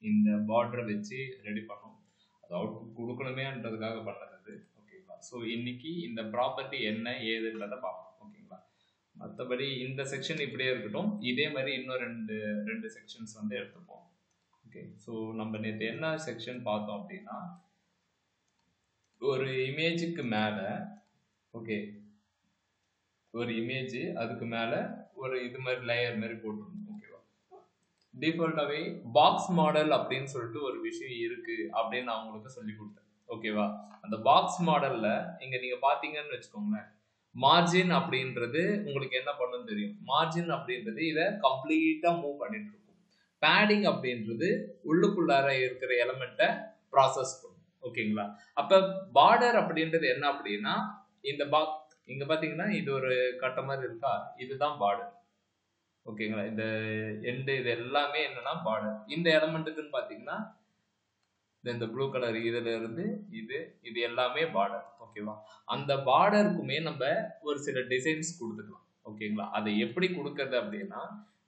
இந்த பார்டரை வச்சு ரெடி பண்ணோம். அது அவுட்புட் கொடுக்கணுமேன்றதுக்காக பண்ணது. ஓகேங்களா? ஸோ இன்னைக்கு இந்த ப்ராப்பர்ட்டி என்ன ஏதுன்றதை பார்ப்போம். ஓகேங்களா? மற்றபடி இந்த செக்ஷன் இப்படியே இருக்கட்டும். இதே மாதிரி இன்னும் ரெண்டு செக்ஷன்ஸ் வந்து எடுத்துப்போம். ஓகே, ஸோ நம்ம நேற்று என்ன செக்ஷன் பார்த்தோம் அப்படின்னா, ஒரு இமேஜுக்கு மேலே, ஓகே, ஒரு இமேஜ் அதுக்கு மேலே ஒரு இது மாதிரி லேயர் மாதிரி போட்டுருணும். ஓகேவா? டிஃபால்ட்டாகவே பாக்ஸ் மாடல் அப்படின்னு சொல்லிட்டு ஒரு விஷயம் இருக்கு அப்படின்னு நான் உங்களுக்கு சொல்லி கொடுத்தேன். ஓகேவா? அந்த பாக்ஸ் மாடல்ல இங்க நீங்க பாத்தீங்கன்னு வச்சுக்கோங்களேன், மார்ஜின் அப்படின்றது உங்களுக்கு என்ன பண்ணுன்னு தெரியும். மார்ஜின் அப்படின்றது இதை கம்ப்ளீட்டா மூவ் பண்ணிட்டு இருக்கும். பேடிங் அப்படின்றது உள்ளுக்குள்ளார இருக்கிற எலமெண்ட்டை ப்ராசஸ் பண்ணும். ஓகேங்களா? அப்ப பார்டர் அப்படின்றது என்ன அப்படின்னா, இந்த இங்க பாத்தீங்கன்னா இது ஒரு கட்ட மாதிரி இருக்கா, இதுதான் பார்டர். ஓகேங்களா? இந்த எண்டு இது எல்லாமே என்னன்னா பார்டர். இந்த எலமெண்ட்டுக்குன்னு பாத்தீங்கன்னா இந்த ப்ளூ கலர் இதுல இருந்து இது எல்லாமே பார்டர். ஓகேவா? அந்த பார்டருக்குமே நம்ம ஒரு சில டிசைன்ஸ் கொடுத்துக்கலாம். ஓகேங்களா? அதை எப்படி கொடுக்கறது அப்படின்னா,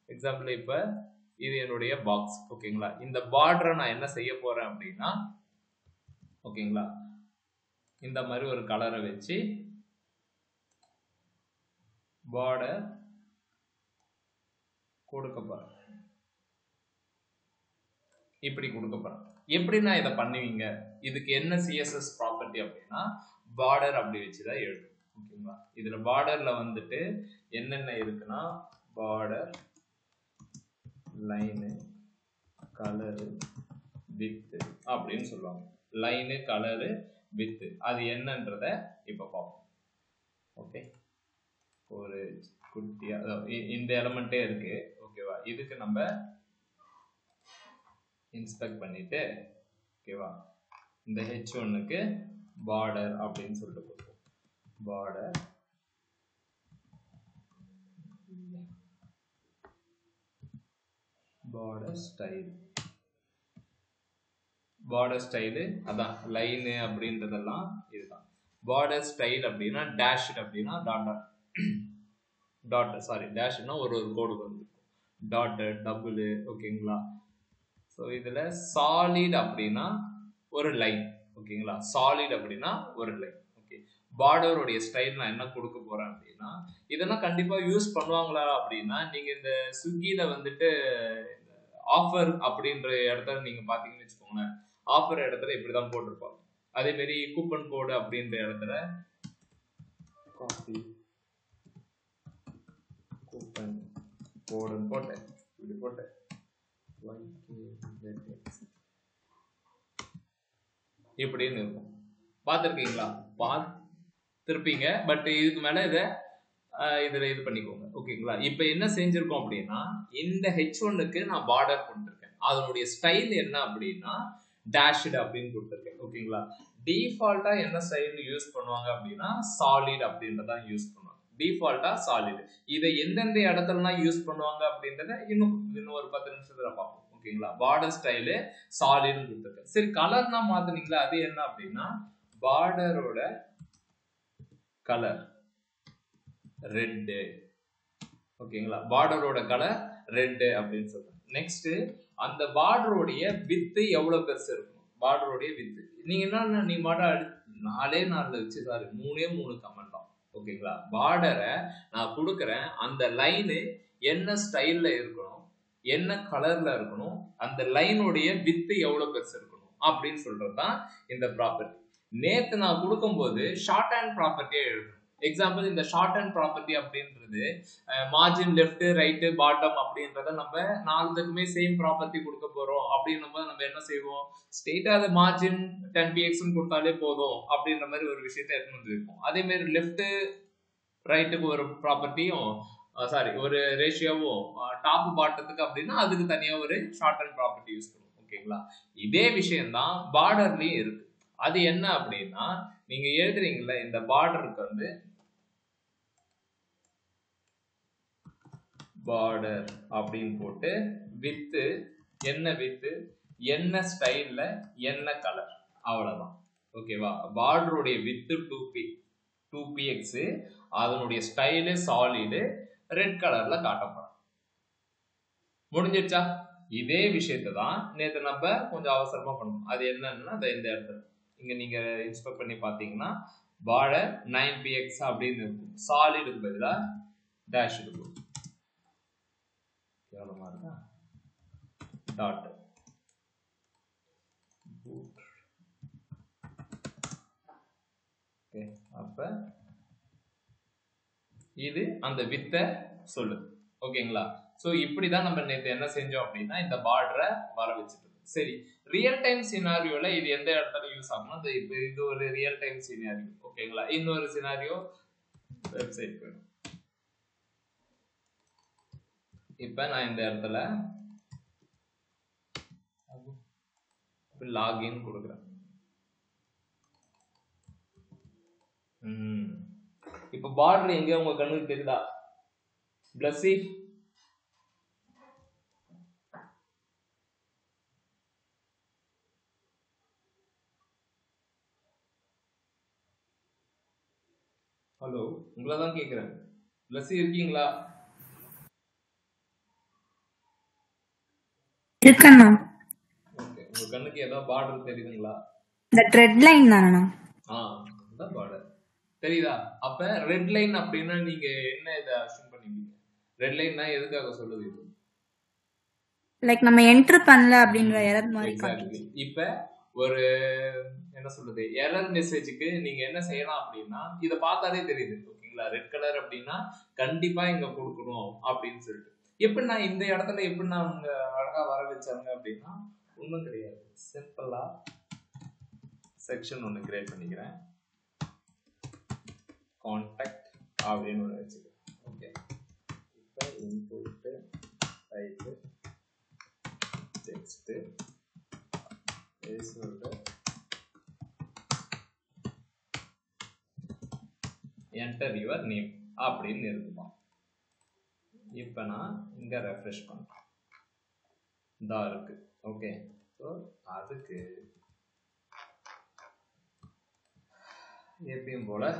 எக்ஸாம்பிள் இப்ப இது என்னுடைய பாக்ஸ். ஓகேங்களா? இந்த பார்டரை நான் என்ன செய்ய போறேன் அப்படின்னா, ஓகேங்களா, இந்த மாதிரி ஒரு கலரை வச்சு பார்டர் கொடுக்க போறேன். இப்படி கொடுக்க போறேன். எப்படி நான் இதை பண்ணுவீங்க, இதுக்கு என்ன சிஎஸ்எஸ் ப்ராப்பர்ட்டி அப்படின்னா, பார்டர் அப்படி வச்சுதான் எழுதும். ஓகேங்களா? இதுல பார்டர்ல வந்துட்டு என்னென்ன இருக்குன்னா, பார்டர், லைனு, கலரு, வித்து அப்படின்னு சொல்லுவாங்க. லைனு, கலரு, வித்து அது என்னன்றத இப்ப பார்ப்போம். ஓகே, ஒரு குட்டியா இந்த எலமெண்டே இருக்கு. ஓகேவா? இதுக்கு நம்ம இன்ஸ்பெக்ட் பண்ணிட்டு, ஓகேவா, இந்த H1க்கு பார்டர் அப்படின்னு சொல்லிட்டு கொடுப்போம். Border, border style, border style அதான் லைனு அப்படின்றதெல்லாம் இதுதான். பார்டர் ஸ்டைல் அப்படின்னா டேஷ் அப்படின்னா டாட் சாரி டேஷ்னா ஒரு கோடு வந்து டாட் டபுள். ஓகேங்களா? ஸோ இதுல சாலிட் அப்படின்னா ஒரு லைன். ஓகேங்களா? சாலிட் அப்படின்னா ஒரு லைன். ஓகே, பார்டருடைய ஸ்டைல் நான் என்ன கொடுக்க போறேன் அப்படின்னா, இதெல்லாம் கண்டிப்பா யூஸ் பண்ணுவாங்களா அப்படின்னா, நீங்க இந்த ஸ்விக்கில வந்துட்டு ஆஃபர் அப்படின்ற இடத்துல நீங்க பாத்தீங்கன்னு வச்சுக்கோங்களேன், ஆஃபர் இடத்துல இப்படிதான் போட்டிருப்பாங்க. அதே மாதிரி கூப்பன் கோடு அப்படின்ற இடத்துல காஃபி கூப்பன் கோடுன்னு போட்டேன், இப்படி போட்டேன், இப்படின்னு இருக்கும். பார்த்துருக்கீங்களா? பார்த்துருப்பீங்க. பட் இதுக்கு மேல இதுல இது பண்ணிக்கோங்க. ஓகேங்களா? இப்ப என்ன செஞ்சிருக்கோம் அப்படின்னா, இந்த H1க்கு நான் பார்டர் கொடுத்துருக்கேன். அதனுடைய ஸ்டைல் என்ன அப்படின்னா டேஷ்டு அப்படின்னு கொடுத்துருக்கேன். ஓகேங்களா? டிஃபால்ட்டா என்ன ஸ்டைல் யூஸ் பண்ணுவாங்க அப்படின்னா சாலிட் அப்படின்றதான் யூஸ் பண்ணுவாங்க. டிஃபால்ட்டா சாலிட். இதை எந்தெந்த இடத்துலலாம் யூஸ் பண்ணுவாங்க அப்படின்றத இன்னும் ஒரு 10 நிமிஷத்துல பார்ப்போம். ஓகேங்களா? பார்டர் ஸ்டைலு சாலிட்னு கொடுத்துருக்கேன். சரி, கலர்னா மாத்துனீங்களா, அது என்ன அப்படின்னா பார்டரோட கலர் ரெட்டு. ஓகேங்களா? பார்டரோட கலர் ரெட்டு அப்படின்னு சொல்றேன். நெக்ஸ்ட், அந்த பார்டருடைய வித்து எவ்வளவு பெருசு இருக்கணும், பார்டருடைய வித்து. நீங்க என்ன, நீ மாட்டா 4 வச்சு சாரி 3 கமெண்ட் தான். ஓகேங்களா? பார்டரை நான் கொடுக்குறேன், அந்த லைனு என்ன ஸ்டைல்ல இருக்கணும், என்ன கலர்ல இருக்கணும், அந்த லைனுடைய வித்து எவ்வளவு பெருசு இருக்கணும் அப்படின்னு சொல்றதுதான் இந்த ப்ராப்பர்ட்டி. நேத்து நான் கொடுக்கும்போது ஷார்ட் ஹேண்ட் ப்ராப்பர்ட்டியே எழுதணும். எக்ஸாம்பிள், இந்த ஷார்ட் ஹேண்ட் ப்ராப்பர்ட்டி அப்படின்றது மார்ஜின் லெஃப்ட் ரைட்டு பாட்டம் அப்படின்றத நம்ம 4த்துக்குமே சேம் ப்ராப்பர்ட்டி கொடுக்க போறோம் அப்படின்னும் போது நம்ம என்ன செய்வோம், ஸ்ட்ரெயிட்டா அது மார்ஜின் 10px கொடுத்தாலே போதும் அப்படின்ற மாதிரி ஒரு விஷயத்தை எடுத்து வந்துருப்போம். அதே மாதிரி லெஃப்ட் ரைட்டுக்கு ஒரு ப்ராப்பர்ட்டியும் சாரி ஒரு ரேஷியோவும் டாப் பாட்டத்துக்கு அப்படின்னா அதுக்கு தனியா ஒரு ஷார்ட் ஹேண்ட் ப்ராப்பர்ட்டி யூஸ் பண்ணுவோம். ஓகேங்களா? இதே விஷயம் தான் பார்டர்லயும் இருக்கு. அது என்ன அப்படின்னா, நீங்க எழுதுறீங்களா, இந்த பார்டருக்கு வந்து பார்டர் அப்படின்னு போட்டு வித்து என்ன ஸ்டைல்ல என்ன கலர், அவ்வளவுதான். ஓகேவா? பார்டருடைய வித்து 2px, அதனுடைய ஸ்டைலு சாலிடு ரெட் கலர்ல காட்டப்படும். முடிஞ்சிருச்சா? இதே விஷயத்தை தான் நேற்று நம்ம கொஞ்சம் அவசரமா பண்ணணும். அது என்னன்னா இந்த இடத்துல இங்க நீங்க இன்ஸ்பெக்ட் பண்ணி பார்த்தீங்கன்னா பார்டர் 9px அப்படின்னு இருக்கும். சாலிடுக்கு பதிலா டேஷ் இருக்கும். கேவலமா இருக்கா? Dot okay. அப்ப இது அந்த வித்தை சொல்லுது. ஓகேங்களா? ஸோ இப்படிதான் நம்ம நேற்று என்ன செஞ்சோம் அப்படின்னா இந்த பார்டரை வர வச்சுட்டு. சரி, ரியல் டைம் சினாரியோல இது எந்த இடத்துல யூஸ் ஆகும்னா இது ஒரு ரியல் டைம் சினாரியோ. ஓகேங்களா? இன்னொரு சினாரியோ வெப்சைட் போயிடும். இப்ப நான் இந்த இடத்துல லாகின் கொடுக்குறேன். இப்ப பார்டர் எங்க உங்க கண்ணுக்கு தெரியுதா? பிளஸி ஹலோ, உங்களை தான் கேக்குறேன். பிளஸி இருக்கீங்களா? இருக்கண்ணா. ஓகே, உங்க கண்ணுக்கு ஏதாவது பார்டர் தெரியுதுங்களா? இந்த ரெட் லைன் தானண்ணா? அதான் பார்டர் தெரியுதா? அப்ப ரெட் லைன் அப்படின்னா நீங்க என்ன இதை அஸ்யூம் பண்ணிப்பீங்க? ரெட் லைன்னா எதுக்காக சொல்லுது இது? லைக் நம்ம என்டர் பண்ணல அப்படின்ற எரர் மாதிரி காட்டுது. இப்ப ஒரு என்ன சொல்றது எரர் மெசேஜுக்கு நீங்க என்ன செய்யலாம் அப்படின்னா இதை பார்த்தாலே தெரியுது. ஓகேங்களா? ரெட் கலர் அப்படின்னா கண்டிப்பா இங்க கொடுக்கணும் அப்படின்னு சொல்லிட்டு. எப்படின்னா இந்த இடத்துல எப்படின்னா அவங்க அழகா வர வச்சாங்க அப்படின்னா ஒன்றும் கிடையாது. சிம்பிளா செக்ஷன் ஒன்று கிரியேட் பண்ணிக்கிறேன். கான்டாக்ட் அப்படின்னு ஒன்று வச்சுக்கிறேன். ஓகே, இப்போ input type text enter your name அப்படின்னு இருக்குமா. இப்போ நான் இங்க ரெஃப்ரெஷ் பண்றேன். தான் இருக்கு. ஓகே, ஸோ அதுக்கு எப்பயும் போல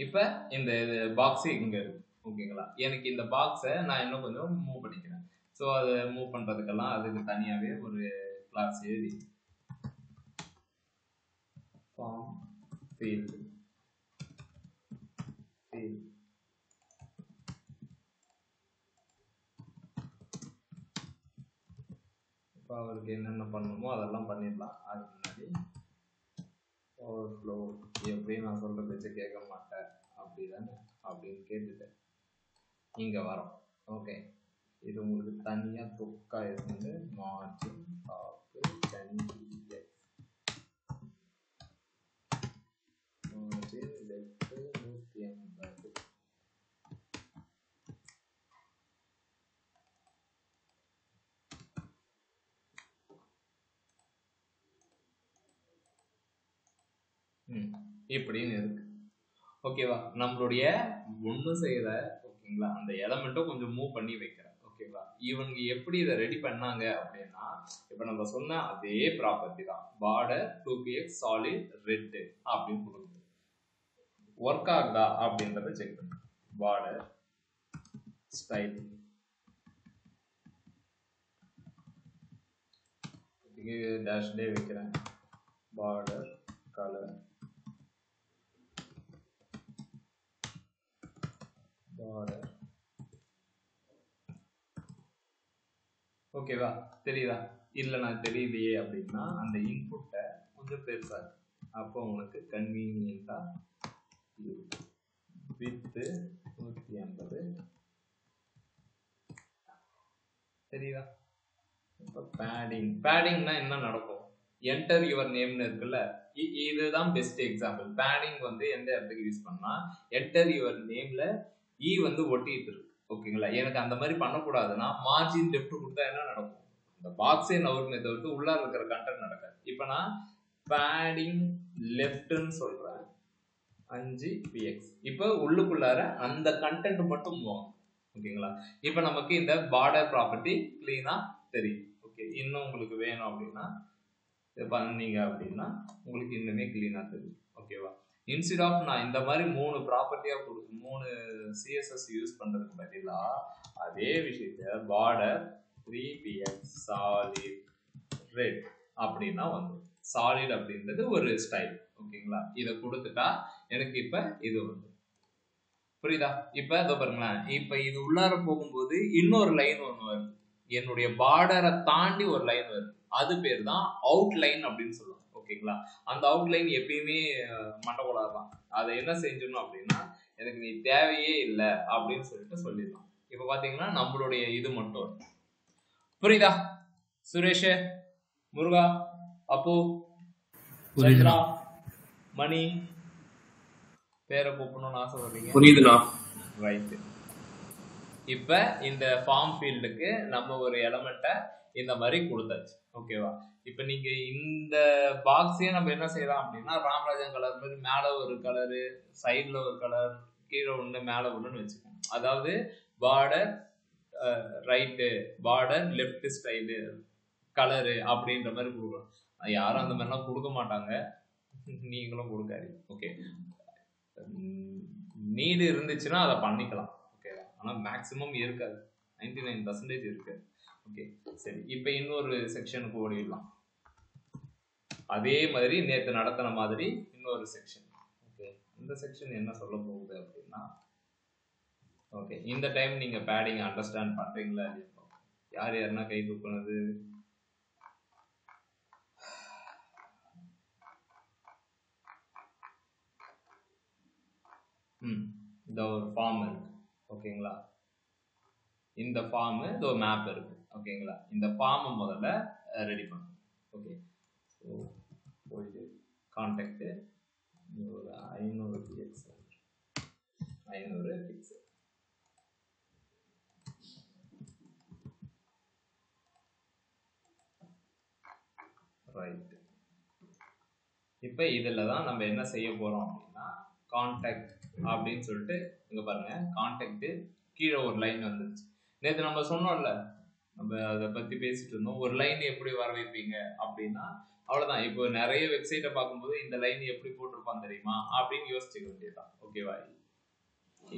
இப்ப இந்த பாக்ஸ் இங்க இருக்கு. ஓகேங்களா? எனக்கு இந்த பாக்ஸை நான் இன்னும் கொஞ்சம் மூவ் பண்ணிக்கிறேன். ஸோ அதை மூவ் பண்றதுக்கெல்லாம் அதுக்கு தனியாவே ஒரு கிளாஸ் எழுதி ஃபார்ம் ஃபீல்ட் இப்போ அவருக்கு என்னென்ன பண்ணணுமோ அதெல்லாம் பண்ணிடலாம். அதுக்கு முன்னாடி ஓவர்ஃப்ளோ எப்படி நான் சொல்ற பேச்சு கேட்க மாட்டேன் அப்படிதானே அப்படின்னு கேட்டுட்டேன். இங்க வரோம். ஓகே, இது உங்களுக்கு தனியா தொக்கா இருந்து margin top 10px margin left 180. இப்படின்னு இருக்கு. ஓகேவா? நம்மளுடைய ஒண்ணு செய்யற ஓகேங்களா அந்த எலமெண்ட்டும் கொஞ்சம் மூவ் பண்ணி வைக்கிறேன். ஓகேவா? இவங்க எப்படி இதை ரெடி பண்ணாங்க அப்படின்னா இப்ப நம்ம சொன்ன அதே ப்ராப்பர்ட்டி தான். பார்டர் 2px சாலிட் ரெட் அப்படின்னு கொடுக்குது. ஒர்க் ஆகுதா அப்படின்றத செக் பண்ணு. பார்டர் ஸ்டைல் டேஷ்லே வைக்கிறேன். Border colour border. ஓகேவா? தெரியுதா? இல்லை நான் தெரியலையே அப்படின்னா அந்த இன்புட்டை கொஞ்சம் பெருசா இருக்கு. அப்போ உனக்கு கன்வீனியன்டா வித் 180 தெரியுதா? இப்போ பேடிங்னா என்ன நடக்கும்? என்டர் யுவர் நேம்னு இருக்குல்ல, இதுதான் பெஸ்ட் எக்ஸாம்பிள். பேடிங் வந்து எந்த இடத்துக்கு யூஸ் பண்ணா என்டர் யுவர் நேம்ல இ வந்து ஒட்டிட்டு இருக்கு. ஓகேங்களா? எனக்கு அந்த மாதிரி பண்ணக்கூடாதுன்னா மார்ஜின் லெஃப்ட் கொடுத்தா என்ன நடக்கும்? இந்த பாக்ஸே நவுர்மே தவிர்த்து உள்ளார இருக்கிற கண்டென்ட் நடக்காது. இப்போ நான் பேடிங் லெஃப்ட்னு சொல்றேன் 5px. இப்போ உள்ளுக்குள்ளார அந்த கண்டென்ட் மட்டும் போகும். ஓகேங்களா? இப்போ நமக்கு இந்த பார்டர் ப்ராப்பர்ட்டி கிளீனா தெரியும். ஓகே, இன்னும் உங்களுக்கு வேணும் அப்படின்னா இது பண்ணீங்க அப்படின்னா உங்களுக்கு இன்னுமே கிளீனா தெரியும். ஓகேவா? இன்ஸ்டெட் ஆஃப் நான் இந்த மாதிரி 3 ப்ராப்பர்ட்டியா கொடுத்து 3 சிஎஸ்எஸ் யூஸ் பண்றதுக்கு பதிலா அதே விஷயத்த பார்டர் 3px சாலிட் ரெட் அப்படின்னா வந்து சாலிட் அப்படின்றது ஒரு ஸ்டைல். ஓகேங்களா? இதை கொடுத்துட்டா எனக்கு இப்ப இது வந்து புரியுதா? இப்ப இதோ பாருங்களேன், இப்ப இது உள்ளார போகும்போது இன்னொரு லைன் ஒண்ணு வருது, என்னுடைய பார்டரை தாண்டி ஒரு லைன் வருது, அது பேர் தான் அவுட் லைன் அப்படின்னு சொல்லுவாங்க. ஓகேங்களா? அந்த அவுட் லைன் எப்பயுமே மண்டகோலாக தான். அதை என்ன செஞ்சிடணும் அப்படின்னா, எனக்கு நீ தேவையே இல்லை அப்படின்னு சொல்லிட்டு சொல்லிடலாம். இப்ப பாத்தீங்கன்னா நம்மளுடைய இது மட்டும் புரியுதா? சுரேஷ், முருகா, அப்பு, சந்திரா, மணி, பேரை கூப்பிடணும்னு ஆசைப்படுறீங்க? புரியுதுண்ணா. ரைட். இப்ப இந்த ஃபார்ம் ஃபீல்டுக்கு நம்ம ஒரு எலமெண்ட்டை இந்த மாதிரி கொடுத்தாச்சு. ஓகேவா? இப்ப நீங்க இந்த பாக்ஸையே நம்ம என்ன செய்யலாம் அப்படின்னா, ராமராஜன் கலர் மாதிரி மேல ஒரு கலரு, சைட்ல ஒரு கலர், கீழே ஒண்ணு மேல ஒண்ணுன்னு வச்சுக்கோங்க. அதாவது border right, border left style, colour அப்படின்ற மாதிரி கொடுக்கலாம். யாரும் அந்த மாதிரிலாம் கொடுக்க மாட்டாங்க, நீங்களும் கொடுக்காது. ஓகே, நீடு இருந்துச்சுன்னா அதை பண்ணிக்கலாம். ஓகேவா? ஆனால் மேக்ஸிமம் இருக்காது, 99% இருக்காது. ஓகே, சரி. இப்போ இன்னொரு செக்ஷனுக்கு ஓடிடலாம். அதே மாதிரி நேற்று நடத்தின மாதிரி இன்னொரு செக்ஷன். ஓகே, இந்த செக்ஷன் என்ன சொல்ல போகுது அப்படின்னா, ஓகே, இந்த டைம் நீங்கள் பேடிங் அண்டர்ஸ்டாண்ட் பண்ணுறீங்களா இல்லையா? யார் யாருன்னா கை தூக்குனது? இந்த ஒரு ஃபார்ம் இருக்கு. ஓகேங்களா? இந்த ஃபார்ம், இந்த ஒரு மேப் இருக்கு. ஓகேங்களா? இந்த ஃபார்மை முதல்ல ரெடி பண்ணும். ஓகே, ஸோ போயிட்டு கான்டாக்ட் ஒரு 500 பிக்சல், 500 பிக்சல். ரைட். இப்போ இதில் தான் நம்ம என்ன செய்ய போகிறோம் அப்படின்னா, கான்டாக்ட் அப்படின்னு சொல்லிட்டு இங்கே பாருங்க, கான்டாக்ட் கீழே ஒரு லைன் வந்துருச்சு. நேற்று நம்ம சொன்னோம்ல, நம்ம அதை பற்றி பேசிட்டு இருந்தோம். ஒரு லைன் எப்படி வர வைப்பீங்க அப்படின்னா, அவ்வளோதான். இப்போ நிறைய வெப்சைட்டை பார்க்கும்போது இந்த லைன் எப்படி போட்டிருப்பான் தெரியுமா அப்படின்னு யோசிச்சுக்க வேண்டியதுதான். ஓகேவா?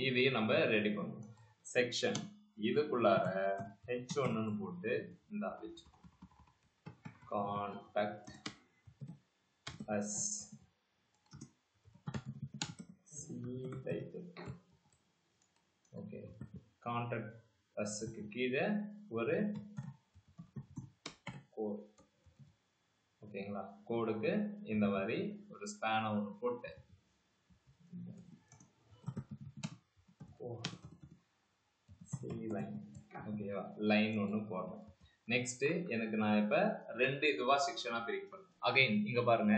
இதையும் நம்ம ரெடி பண்ணுவோம். செக்ஷன் இதுக்குள்ளார H1ன்னு போட்டு இந்த contact us title. Okay, contact அஸ்க்கு கீழே ஒரு கோட். ஓகேங்களா? கோடுக்கு இந்த மாதிரி ஒரு ஸ்பேனை ஒன்று போட்டு லைன். ஓகேவா? லைன் ஒன்று போடுறேன். நெக்ஸ்ட் எனக்கு நான் இப்போ 2 இதுவா செக்ஷனாக பிரிக்க போறேன். அகைன் இங்க பாருங்க,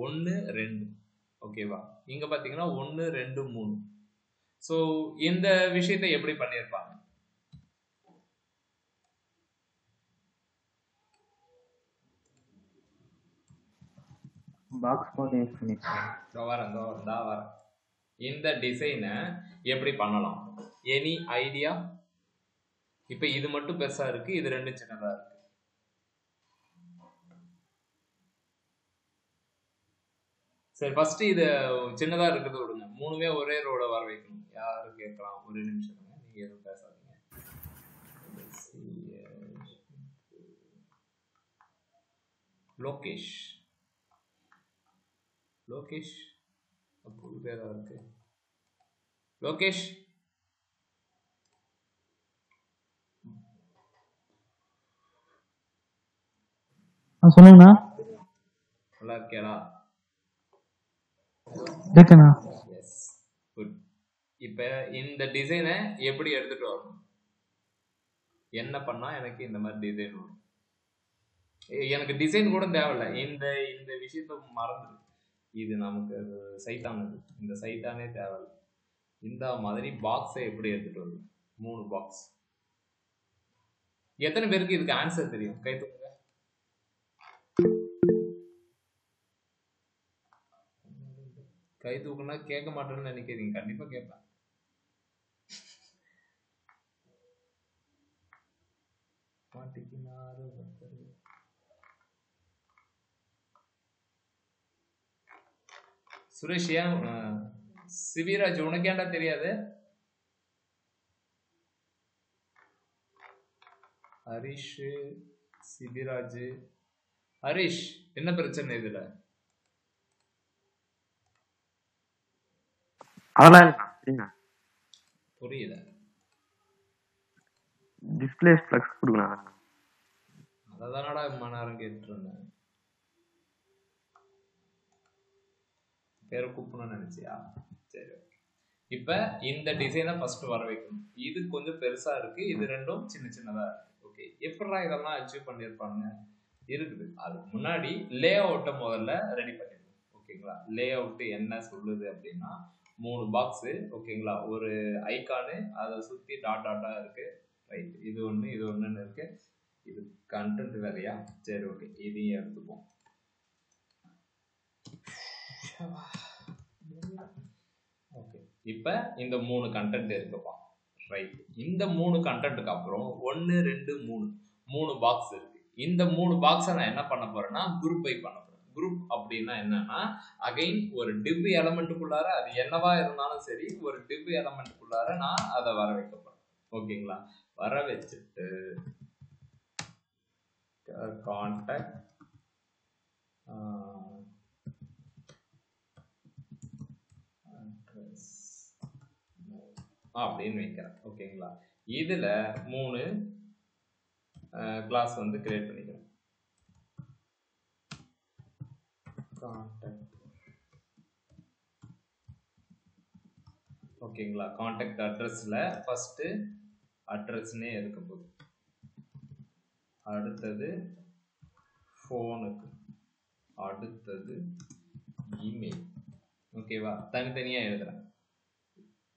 1 2. ஓகேவா? இங்க பாத்தீங்கன்னா 1 2 3. ஸோ இந்த விஷயத்தை எப்படி பண்ணியிருப்பாங்க? பாக்ஸ் போட்டு யூஸ் பண்ணிருக்கேன். வரேன். இந்த டிசைனை எப்படி பண்ணலாம்? Any idea? இப்ப இது மட்டும் பெருசா இருக்கு, இது ரெண்டும் சின்னதா இருக்கு. சரி, ஃபர்ஸ்ட் இது சின்னதா இருக்கிறது விடுங்க, மூணுமே ஒரே ரோட வர வைக்கணும். யாரு கேட்கலாம்? ஒரு நிமிஷம், நீங்க எதுவும் பேசாதீங்க. லோகேஷ் புது பேரா இருக்கு. லோகேஷ், சொல்லுங்கண்ணா. நல்லா இருக்கேடா? இருக்கேண்ணா. Yes, good. இப்போ இந்த டிசைனை எப்படி எடுத்துட்டு வரணும்? என்ன பண்ணா எனக்கு இந்த மாதிரி டிசைன் வரும்? எனக்கு டிசைன் கூட தேவையில்லை, இந்த இந்த விஷயத்த மறந்துடு. இது நமக்கு சைட்டானது, இந்த சைட்டானே தேவையில்லை. இந்த மாதிரி பாக்ஸை எப்படி எடுத்துட்டு வருது? 3 பாக்ஸ். எத்தனை பேருக்கு இதுக்கு ஆன்சர் தெரியும்? கை தூக்குங்க. கை தூக்குனா கேட்க மாட்டேன்னு நினைக்கிறீங்க, கண்டிப்பா கேட்பேன். சுரேஷ் ஏன் சிவிராஜ் உனக்கு ஏன்டா தெரியாது? ஹரிஷ், சிவிராஜ், ஹரிஷ் என்ன பிரச்சனை இதுல? அதெல்லாம் புரியல. டிஸ்பிளே ஃப்ளக்ஸ் கொடுக்கலாம். அததானடா மணி நேரம் கேட்டுட்டு இருந்தேன். பேரை கூப்பிடணும்னு நினைச்சியா? சரி, இப்ப இந்த டிசைனை ஃபர்ஸ்ட் வர வைக்கணும். இது கொஞ்சம் பெருசா இருக்கு, இது ரெண்டும் சின்ன சின்னதா இருக்கு. ஓகே, எப்படா இதெல்லாம் அச்சீவ் பண்ணியிருப்பாங்க? இருக்குது. அதுக்கு முன்னாடி லே அவுட்டை முதல்ல ரெடி பண்ணிடணும். ஓகேங்களா? லே அவுட் என்ன சொல்லுது அப்படின்னா 3 பாக்ஸு. ஓகேங்களா? ஒரு ஐகானு, அதை சுற்றி டாட் டாட்டா இருக்கு. ரைட், இது ஒன்று இது ஒன்றுன்னு இருக்கு. இது கண்டென்ட் வேலையா? சரி, ஓகே, இதையும் எடுத்துப்போம். ஓகே, இப்போ இந்த 3 கண்டென்ட் இருக்குப்பா. ரைட், இந்த 3 கண்டென்ட்டுக்கு அப்புறம் 1 2 3 பாக்ஸ் இருக்கு. இந்த 3 பாக்ஸை நான் என்ன பண்ண போறேன்னா குரூப் பை பண்ண போறேன். குரூப் அப்படின்னா என்னன்னா, அகைன் ஒரு டிவ் எலமெண்ட்டுக்குள்ளார அது என்னவா இருந்தாலும் சரி, ஒரு டிவ் எலமெண்ட்டுக்குள்ளார நான் அதை வர வைக்க போறேன். ஓகேங்களா? வர வச்சுட்டு கான்டாக்ட் அப்படின்னு வைக்கிறேன். ஓகேங்களா? இதுல 3 கிளாஸ் வந்து கிரியேட் பண்ணிக்கிறேன். கான்டாக்ட். ஓகேங்களா? கான்டாக்ட் அட்ரஸ்ல ஃபர்ஸ்ட் அட்ரஸ்னே இருக்க போகுது. அடுத்தது ஃபோனுக்கு, அடுத்தது இமெயில். ஓகேவா? தனித்தனியா எழுதுறேன்.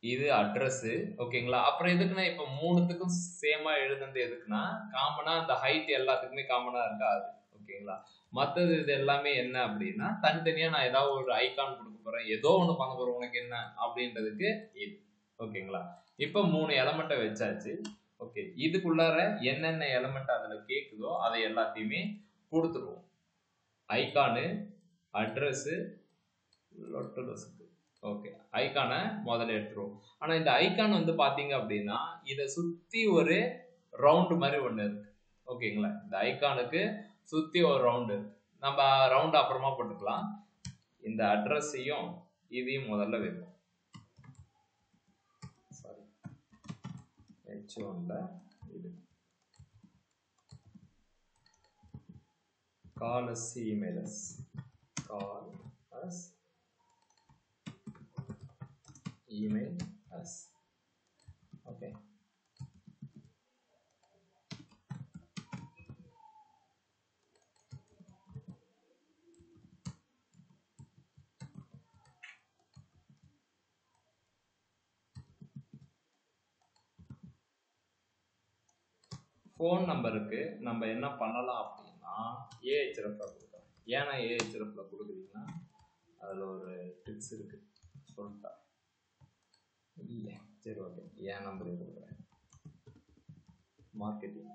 இது அட்ரஸ். ஓகேங்களா? அப்புறம் எதுக்குன்னா இப்ப 3த்துக்கும் சேமா எழுதுனது எதுக்குன்னா, காமனா அந்த ஹைட் எல்லாத்துக்குமே காமனா இருக்காது. ஓகேங்களா? மற்றது இது எல்லாமே என்ன அப்படின்னா, தனித்தனியா நான் ஏதாவது ஒரு ஐகான் கொடுக்க போறேன், ஏதோ ஒன்று பண்ண போறேன், உனக்கு என்ன அப்படின்றதுக்கு இது. ஓகேங்களா? இப்போ 3 எலமெண்ட்டை வச்சாச்சு. ஓகே, இதுக்குள்ளார என்னென்ன எலமெண்ட் அதுல கேக்குதோ அதை எல்லாத்தையுமே கொடுத்துருவோம். ஐகானு, அட்ரஸ், ஓகே, ஐகானை முதல்ல எடுத்துருவோம். ஆனா இந்த ஐகான் வந்து பாத்தீங்க அப்படின்னா இதை சுத்தி ஒரு ரவுண்டு மாதிரி ஒண்ணு இருக்கு. ஓகேங்களா? இந்த ஐகானுக்கு சுத்தி ஒரு ரவுண்டு இருக்கு. நம்ம ரவுண்ட் அப்புறமா போட்டுக்கலாம். இந்த அட்ரஸையும் இதையும் முதல்ல வைப்போம். சாரி, H1ல இது call us email us, call us email us. Okay, phone நம்பருக்கு நம்ம என்ன பண்ணலாம் அப்படின்னா ஏஹெச்எஃப்ல கொடுக்கலாம். ஏன்னா ஏஹெச்எஃப்ல கொடுக்குறீங்கன்னா அதில் ஒரு டிப்ஸ் இருக்கு, சொல்லிட்டா இல்லை. சரி, ஓகே, என் நம்பர் கொடுக்குறேன். மார்க்கெட்டிங்.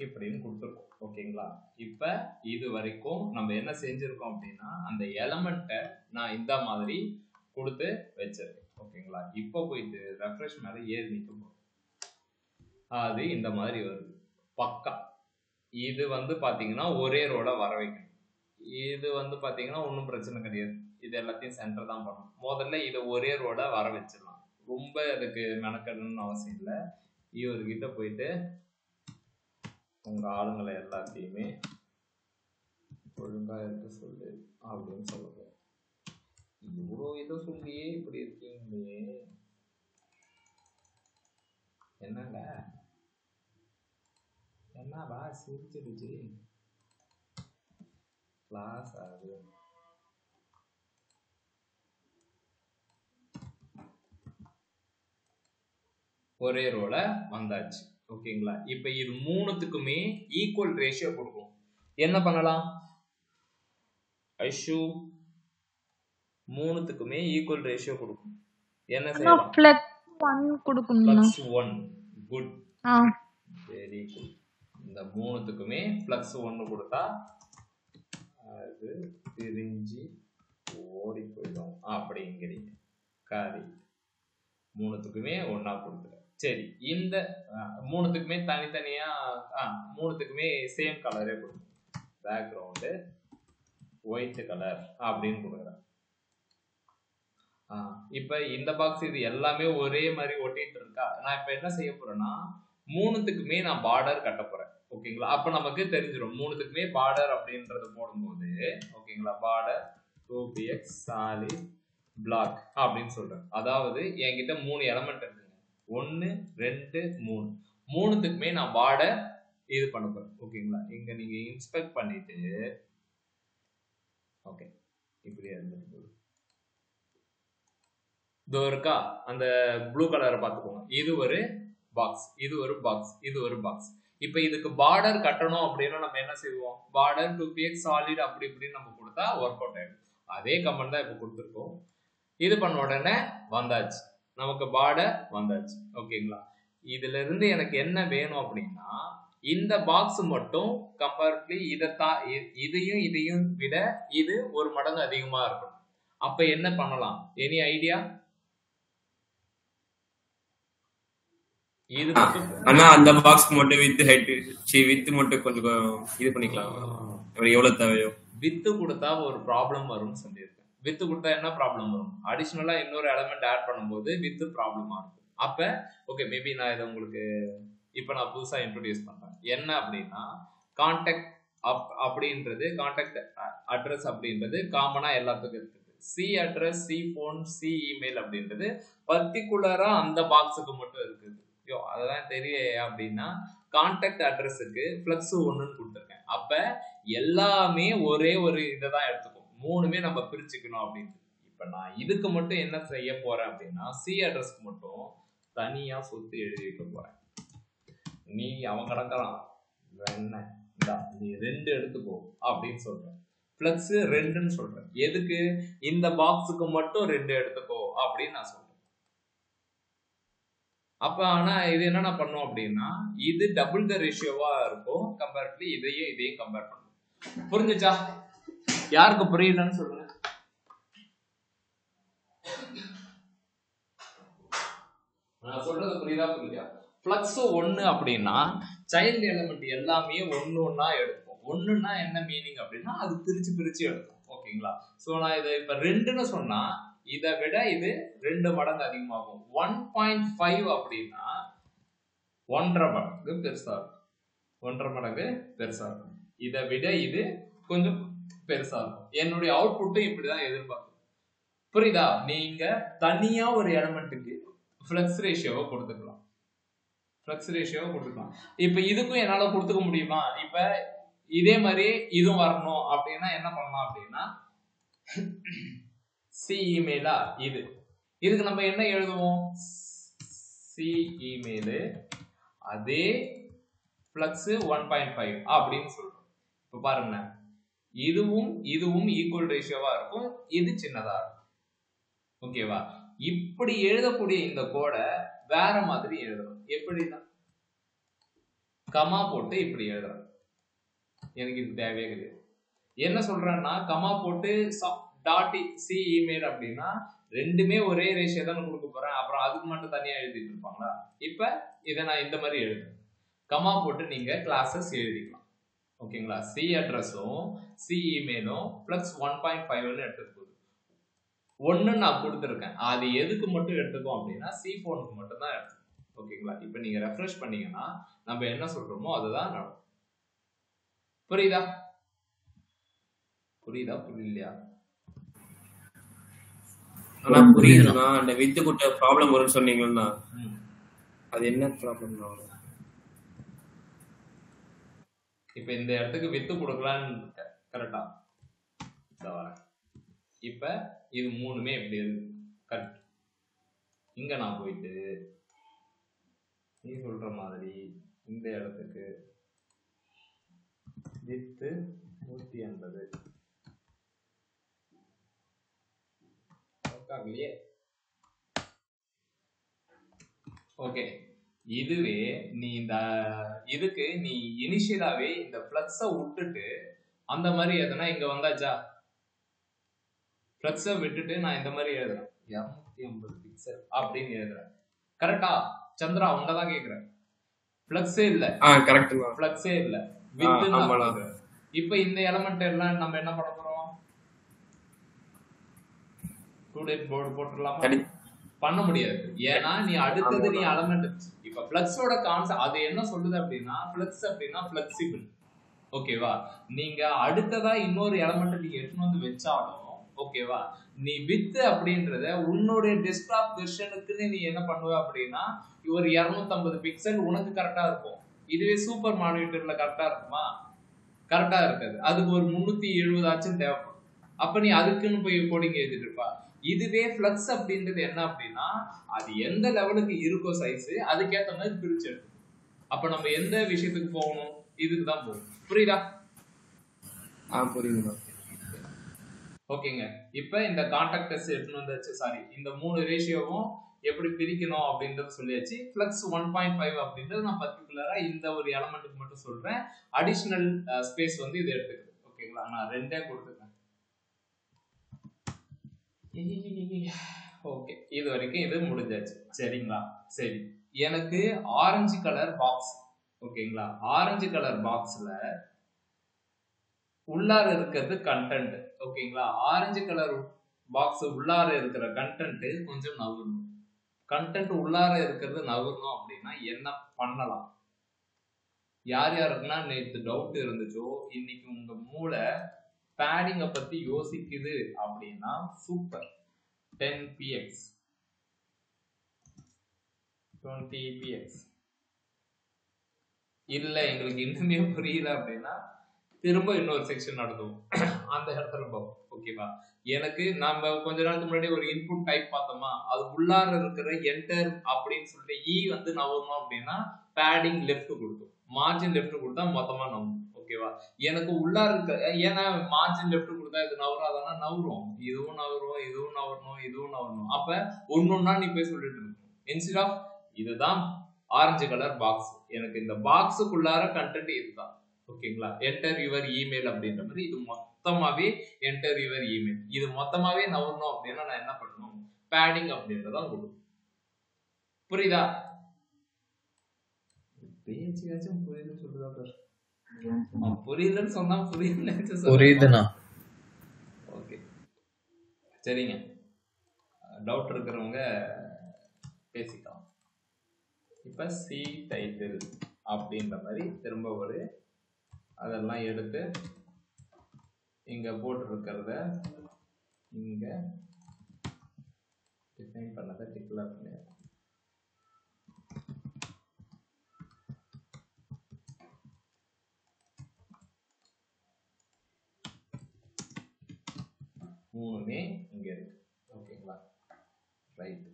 இப்படின்னு கொடுத்துருக்கோம். ஓகேங்களா? இப்ப இது வரைக்கும் நம்ம என்ன செஞ்சிருக்கோம் அப்படின்னா, அந்த எலமெண்ட்டை நான் இந்த மாதிரி கொடுத்து வச்சிருக்கேன். ஓகேங்களா? இப்போ போயிட்டு ரெஃப்ரெஷ் மேல ஏறி நிற்கும், அது இந்த மாதிரி வருது. பக்கா இது வந்து பாத்தீங்கன்னா ஒரே ரோட வர வைக்கணும். இது வந்து பாத்தீங்கன்னா ஒன்றும் பிரச்சனை கிடையாது. இது எல்லாத்தையும் சென்டர் தான் பண்ணணும். முதல்ல இதை ஒரே ரோட வர வச்சிடலாம். ரொம்ப அதுக்கு மெனக்கடணும்னு அவசியம் இல்லை. இவர்கிட்ட போயிட்டு உங்க ஆளுங்களை எல்லாத்தையுமே ஒழுங்கா இருக்க சொல்லு அப்படின்னு சொல்லுங்க. இவ்வளோ இதை சொல்லியே இப்படி இருக்கீங்களே, என்னங்க என்னவா சிரிச்சிடுச்சு கிளாஸ் ஆகுது. ஒரே ரோல வந்தாச்சு. ஓகேங்களா? இப்ப இது 3த்துக்குமே ஈக்குவல் ரேஷியோ கொடுக்கும். என்ன பண்ணலாம் ஐஷு? 3த்துக்குமே ஈக்குவல் ரேஷியோ கொடுக்கும். என்ன செய்யலாம்? 1 கொடுக்கணும்னா பிளஸ் 1 குட் ஆ வெரி குட். இந்த மூணுத்துக்குமே பிளஸ் 1 கொடுத்தா அது பிரிஞ்சு ஓடி போயிடும் அப்படிங்கிறீங்க. காரி மூணுத்துக்குமே ஒன்னா கொடுத்துரு. சரி, இந்த மூணுத்துக்குமே தனித்தனியா மூணுத்துக்குமே சேம் கலரே கொடுக்கும். பேக்ரவுண்டு ஒயிட் கலர் அப்படின்னு கொடுக்குறேன். இப்ப இந்த பாக்ஸ் இது எல்லாமே ஒரே மாதிரி ஒட்டிட்டு இருக்கா. நான் இப்ப என்ன செய்ய போறேன்னா மூணுத்துக்குமே நான் பார்டர் கட்ட போறேன். ஓகேங்களா? அப்ப நமக்கு தெரிஞ்சிடும் மூணுத்துக்குமே பார்டர் அப்படின்றது போடும்போது ஓகேங்களா, பார்டர் 2px solid block அப்படின்னு சொல்றேன். அதாவது என்கிட்ட 3 எலமெண்ட் இருக்குங்க, 1 2 3. மூணுத்துக்குமே நான் பார்டர் இது பண்ண போறேன். ஓகேங்களா? இங்க நீங்க இன்ஸ்பெக்ட் பண்ணிட்டு ஓகே இப்படியே இருந்துட்டு இதோ இருக்கா அந்த ப்ளூ கலரை பார்த்துக்கோங்க. இது ஒரு பாக்ஸ், இது ஒரு பாக்ஸ், இது ஒரு பாக்ஸ். இப்ப இதுக்கு பார்டர் கட்டணும் அப்படின்னா நம்ம என்ன செய்வோம், பார்டர் 2px solid அப்படி இப்படின்னு நம்ம கொடுத்தா ஒர்க் அவுட் ஆயிடும். அதே கமெண்ட் தான் இப்ப கொடுத்துருக்கோம். இது பண்ண உடனே வந்தாச்சு, நமக்கு பார்டர் வந்தாச்சு. ஓகேங்களா? இதுல இருந்து எனக்கு என்ன வேணும் அப்படின்னா இந்த பாக்ஸ் மட்டும் கம்பேரிட்டிவ்லி இதையும் இதையும் விட இது ஒரு மடங்கு அதிகமா இருக்கும். அப்ப என்ன பண்ணலாம்? Any idea? இது ஆனா அந்த பாக்ஸ் மட்டும் வித் ஹைட் வித் மட்டும் கொஞ்சம் இது பண்ணிக்கலாம். எவ்வளவு தேவையோ வித்து கொடுத்தா ஒரு ப்ராப்ளம் வரும்னு சொல்லியிருக்கேன். வித்து கொடுத்தா என்ன ப்ராப்ளம் வரும்? அடிஷனலா இன்னொரு எலமெண்ட் ஆட் பண்ணும்போது வித்து ப்ராப்ளமா இருக்கும். அப்ப ஓகே, மேபி நான் இதை உங்களுக்கு இப்ப நான் புதுசா இன்ட்ரோடியூஸ் பண்றேன். என்ன அப்படின்னா கான்டாக்ட் அப்படின்றது, கான்டாக்ட் அட்ரஸ் அப்படின்றது காமனா எல்லாத்துக்கும் இருக்குது. C address, C phone, C email அப்படின்றது பர்டிகுலரா அந்த பாக்ஸுக்கு மட்டும் இருக்குது. அதெல்லாம் தெரிய அப்படின்னா கான்டாக்ட் அட்ரஸுக்கு பிளக்ஸ் 1 கொடுத்துருக்கேன். அப்ப எல்லாமே ஒரே ஒரு இதை தான் எடுத்துக்கும், மூணுமே நம்ம பிரிச்சுக்கணும் அப்படின்னு. இப்ப நான் இதுக்கு மட்டும் என்ன செய்ய போறேன் அப்படின்னா சி அட்ரஸ்க்கு மட்டும் தனியா சொத்து எழுதி வைக்க போறேன். நீ அவன் கிடக்கலாம் என்ன நீ 2 எடுத்துக்கோ அப்படின்னு சொல்றேன். பிளக்ஸ் 2ன்னு சொல்றேன். எதுக்கு? இந்த பாக்ஸுக்கு மட்டும் 2 எடுத்துக்கோ அப்படின்னு நான் சொல்றேன். அப்ப ஆனா இது என்னென்ன பண்ணும் அப்படின்னா இது டபுள் த ரேஷியோவா இருக்கும் கம்பேரிட்டிவ்லி இதையும் கம்பேர் பண்ணும். புரிஞ்சுச்சா? யாருக்கு புரியலன்னு சொல்லுங்க. நான் சொல்றது புரியுதா புரியலையா? பிளக்ஸ் 1 அப்படின்னா சைல்டு எலிமெண்ட் எல்லாமே ஒன்னா எடுக்கும். ஒண்ணுன்னா என்ன மீனிங் அப்படின்னா அது பிரிச்சு எடுக்கும். ஓகேங்களா? சோ நான் இதை இப்ப 2ன்னு சொன்னா இதை விட இது 2 மடங்கு அதிகமாகும். 1.5 அப்படின்னா 1.5 மடங்கு பெருசா இருக்கும். 1.5 மடங்கு பெருசா இருக்கும். இதை விட இது கொஞ்சம் பெருசா இருக்கும். என்னுடைய அவுட்புட்டும் இப்படிதான் எதிர்பார்க்கும். புரியுதா? நீங்க தனியா ஒரு எலிமெண்ட்டுக்கு ஃப்ளக்ஸ் ரேஷியோவை கொடுத்துக்கலாம். இப்ப இதுக்கும் என்னால கொடுத்துக்க முடியுமா? இப்ப இதே மாதிரி இதுவும் வரணும் அப்படின்னா என்ன பண்ணலாம் அப்படின்னா சி இமெயிலா இதுக்கு நம்ம என்ன எழுதுவோம்? சி இமெயில் அதே பிளக்ஸ் 1.5 அப்படின்னு சொல்றோம். இப்ப பாருங்க, இதுவும் ஈக்குவல் ரேஷியோவா இருக்கும், இது சின்னதா இருக்கும். ஓகேவா? இப்படி எழுதக்கூடிய இந்த கோடை வேற மாதிரி எழுதணும். எப்படின்னா கமா போட்டு இப்படி எழுதுறேன். எனக்கு இது தேவையே கிடையாது. என்ன சொல்றேன்னா கமா போட்டு டாட் சி இமெயில் அப்படின்னா ரெண்டுமே ஒரே ரேஷியோ தான் கொடுக்க போறேன். அப்புறம் அதுக்கு மட்டும் தனியா எழுதிட்டு இருப்பாங்களா? இப்ப இதை நான் இந்த மாதிரி எழுதுறேன். கமா போட்டு நீங்க கிளாஸஸ் எழுதிக்கலாம். ஓகேங்களா? சி அட்ரஸும் சி இமெயிலும் பிளஸ் 1.5ன்னு எடுத்துட்டு போகுது. 1 நான் கொடுத்துருக்கேன். அது எதுக்கு மட்டும் எடுத்துக்கோம் அப்படின்னா சி போனுக்கு மட்டும் தான் எடுத்துக்கோம். ஓகேங்களா? இப்ப நீங்க ரெஃப்ரெஷ் பண்ணீங்கன்னா நம்ம என்ன சொல்றோமோ அதுதான் நடக்கும். புரியுதா புரியலையா? ஆனா புரியுதுன்னா அந்த வித்து குட்ட ப்ராப்ளம் வரும்னு சொன்னீங்கன்னா அது என்ன ப்ராப்ளம்? இப்ப இந்த இடத்துக்கு வித்து கொடுக்கலான்னு கரெக்டா வரேன். இப்ப இது மூணுமே எப்படி இருக்கு? கரெக்ட். இங்க நான் போயிட்டு நீ சொல்ற மாதிரி இந்த இடத்துக்கு வித்து 180 ஆகலையே. ஓகே, இதுவே நீ இந்த இதுக்கு நீ இனிஷியலாவே இந்த ஃப்ளக்ஸை விட்டுட்டு அந்த மாதிரி எதுனா இங்க வந்தாச்சா, ஃப்ளக்ஸை விட்டுட்டு நான் இந்த மாதிரி எழுதுறேன் 250 பிக்சல் அப்படின்னு எழுதுறேன். கரெக்டா சந்திரா? அவங்க தான் கேக்குறேன். ஃப்ளக்ஸே இல்ல, கரெக்ட், ஃப்ளக்ஸே இல்ல, வித். இப்ப இந்த எலமெண்ட் எல்லாம் நம்ம என்ன பண்ண போறோம்? ஸ்டூடெண்ட் போர்டு போட்டுடலாமா? பண்ண முடியாது. ஏன்னா நீ அடுத்தது நீ எலமெண்ட் இப்ப ஃப்ளக்ஸோட கான்செப்ட் அது என்ன சொல்லுது அப்படின்னா, ஃப்ளக்ஸ் அப்படின்னா ஃபிளெக்சிபிள். ஓகேவா? நீங்க அடுத்ததா இன்னொரு எலமெண்ட் நீங்க எடுத்துட்டு வந்து வச்சாலும் ஓகேவா, நீ வித் அப்படின்றத உன்னுடைய டெஸ்க்டாப் வெர்ஷனுக்கு நீ என்ன பண்ணுவ அப்படின்னா, ஒரு 250 பிக்சல் உனக்கு கரெக்டா இருக்கும். இதுவே சூப்பர் மானிட்டர்ல கரெக்டா இருக்குமா? கரெக்டா இருக்காது. அதுக்கு ஒரு 370 ஆச்சும் தேவைப்படும். அப்ப நீ அதுக்குன்னு போய் கோடிங் எழுதிட்டு இருப்பா. இதுவே ஃப்ளக்ஸ் அப்படின்றது என்ன அப்படின்னா, அது எந்த லெவலுக்கு இருக்கோ சைஸ் அதுக்கேற்ற மாதிரி பிரிச்சு எடுக்கும். அப்ப நம்ம எந்த விஷயத்துக்கு போகணும்? இதுக்கு தான் போகணும். புரியுதா? புரியுதுண்ணா. ஓகேங்க. இப்ப இந்த கான்டாக்ட் டெஸ்ட் எடுத்துன்னு வந்தாச்சு. சாரி, இந்த 3 ரேஷியோவும் எப்படி பிரிக்கணும் அப்படின்றது சொல்லியாச்சு. ஃப்ளக்ஸ் 1.5 அப்படின்றது நான் பர்டிகுலரா இந்த ஒரு எலமெண்ட்டுக்கு மட்டும் சொல்றேன். அடிஷனல் ஸ்பேஸ் வந்து இது எடுத்துக்குது. ஓகேங்களா? நான் 2 கொடுத்துருக்கேன். ஓகே, இது வரைக்கும் இது முடிஞ்சாச்சு. சரிங்களா? சரி, எனக்கு ஆரஞ்சு கலர் பாக்ஸ். ஓகேங்களா? ஆரஞ்சு கலர் பாக்ஸ்ல உள்ளார இருக்கிறது கண்டென்ட். ஓகேங்களா? ஆரஞ்சு கலர் பாக்ஸ் உள்ளார இருக்கிற கண்டென்ட் கொஞ்சம் நகரணும். கண்டென்ட் உள்ளார இருக்கிறது நகரணும் அப்படின்னா என்ன பண்ணலாம்? யார் யாருக்குன்னா நேற்று டவுட் இருந்துச்சோ, இன்னைக்கு உங்க மூளை பேடிங்க பத்தி யோசிக்குது அப்படின்னா சூப்பர். 10px 20px. இல்ல எங்களுக்கு இன்னுமே புரியல அப்படின்னா திரும்ப இன்னொரு செக்ஷன் நடத்துவோம், அந்த இடத்துல போவோம். ஓகேவா? எனக்கு நம்ம கொஞ்ச நாளுக்கு முன்னாடி ஒரு இன்புட் டைப் பார்த்தோமா, அது உள்ளார இருக்கிற என்டர் அப்படின்னு சொல்லிட்டு வந்து நவரணும் அப்படின்னா பேடிங் லெஃப்ட் கொடுக்கும், மார்ஜின் லெஃப்ட் கொடுத்தா மொத்தமா நவரும். ஓகேவா? எனக்கு உள்ளார இருக்க, ஏன்னா மார்ஜின் லெஃப்ட் கொடுத்தா இது நவராதானா? நவரும். இதுவும் நவரும், இதுவும் நவரணும், இதுவும் நவரணும். அப்ப ஒன்னொன்னா நீ போய் சொல்லிட்டு இருக்கணும். இன்ஸ்டெட் ஆஃப் இதுதான் ஆரஞ்சு கலர் பாக்ஸ், எனக்கு இந்த பாக்ஸுக்குள்ளார கண்டென்ட் இதுதான். ஓகேங்களா? என்டர் யுவர் இமெயில் அப்படின்ற மாதிரி இது மொத்தமாவே என்டர் யுவர் இமெயில், இது மொத்தமாவே நவரணும் அப்படின்னா நான் என்ன பண்ணணும்? பேடிங் அப்படின்றதான் கொடுக்கும். புரியுதா? பேச்சுக்காச்சும் புரியுதுன்னு சொல்லுதா பாரு. புரியுதுன்னு சொன்னா புரியுதுண்ணா. ஓகே, சரிங்க. டவுட் இருக்கிறவங்க பேசிக்கலாம். இப்ப சி டைட்டில் அப்படின்ற மாதிரி திரும்ப ஒரு அதெல்லாம் எடுத்து இங்க போட்டுருக்கிறத இங்க டிஃபைன் பண்ணதை டிக்ளேர் பண்ணி மூணுமே இங்க இருக்கு. ஓகேங்களா? ரைட்.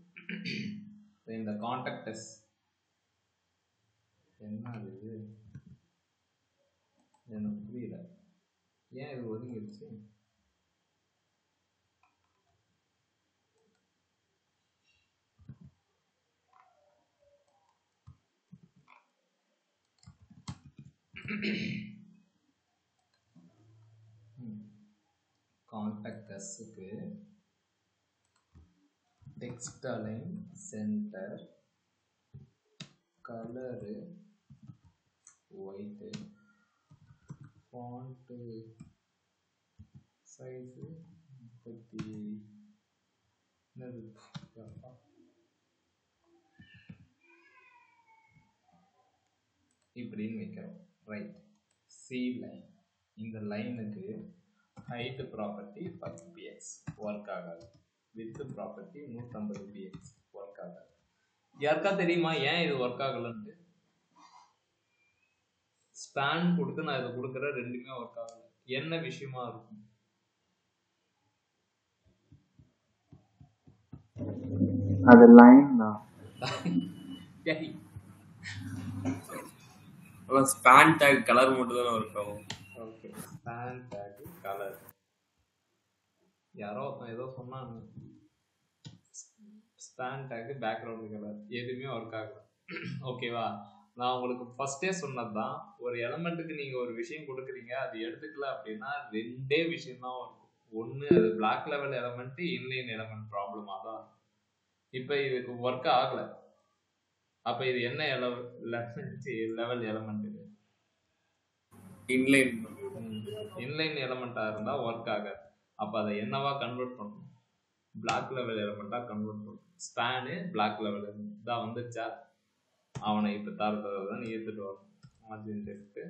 இந்த கான்டாக்ட் டெஸ்ட் என்ன இது எனக்கு புரியல, ஏன் இது ஒதுங்கிடுச்சு? கான்டாக்ட் டெஸ்ட்க்கு text align, center, colour white, font size 30 இப்படின்னு வைக்கிறோம். ரைட். சி லைன், இந்த லைனுக்கு ஹைட் ப்ராப்பர்ட்டி 10px ஒர்க் ஆகாது, வித் ப்ராப்பர்ட்டி 150px ஒர்க் ஆகாது. யாருக்கா தெரியுமா ஏன் இது ஒர்க் ஆகலன்ட்டு? ஸ்பேன் கொடுத்து நான் இதை கொடுக்குற ரெண்டுமே ஒர்க் ஆகல. என்ன விஷயமா இருக்கும்? அது லைன் தான். ஸ்பேன் டேக் கலர் மட்டும் தான் ஒர்க் ஆகும். Okay, span take colour. யாரோ ஒருத்தன் ஏதோ சொன்னாங்க ஸ்பேன் டேக் பேக்ரவுண்ட் கலர் எதுவுமே ஒர்க் ஆகல. ஓகேவா? நான் உங்களுக்கு ஃபர்ஸ்டே சொன்னது தான், ஒரு எலமெண்ட்டுக்கு நீங்கள் ஒரு விஷயம் கொடுக்குறீங்க, அது எடுத்துக்கல அப்படின்னா 2 விஷயம் தான் இருக்கும். ஒன்று அது block level element, inline element ப்ராப்ளமாக தான். இப்போ இதுக்கு ஒர்க் ஆகலை. அப்போ இது என்ன லெவல் எலமெண்ட்? இது இன்லைன் இன்லைன் எலமெண்ட்டாக இருந்தால் ஒர்க் ஆகாது. அப்போ அதை என்னவா கன்வெர்ட் பண்ணணும்? பிளாக் லெவல் எலமெண்ட்டாக கன்வெர்ட் பண்ணணும். ஸ்பேனு பிளாக் லெவல் தான் வந்துச்சா, அவனை இப்போ தான் ஏற்றுட்டு வரணும். மார்ஜின் டெஸ்ட்டு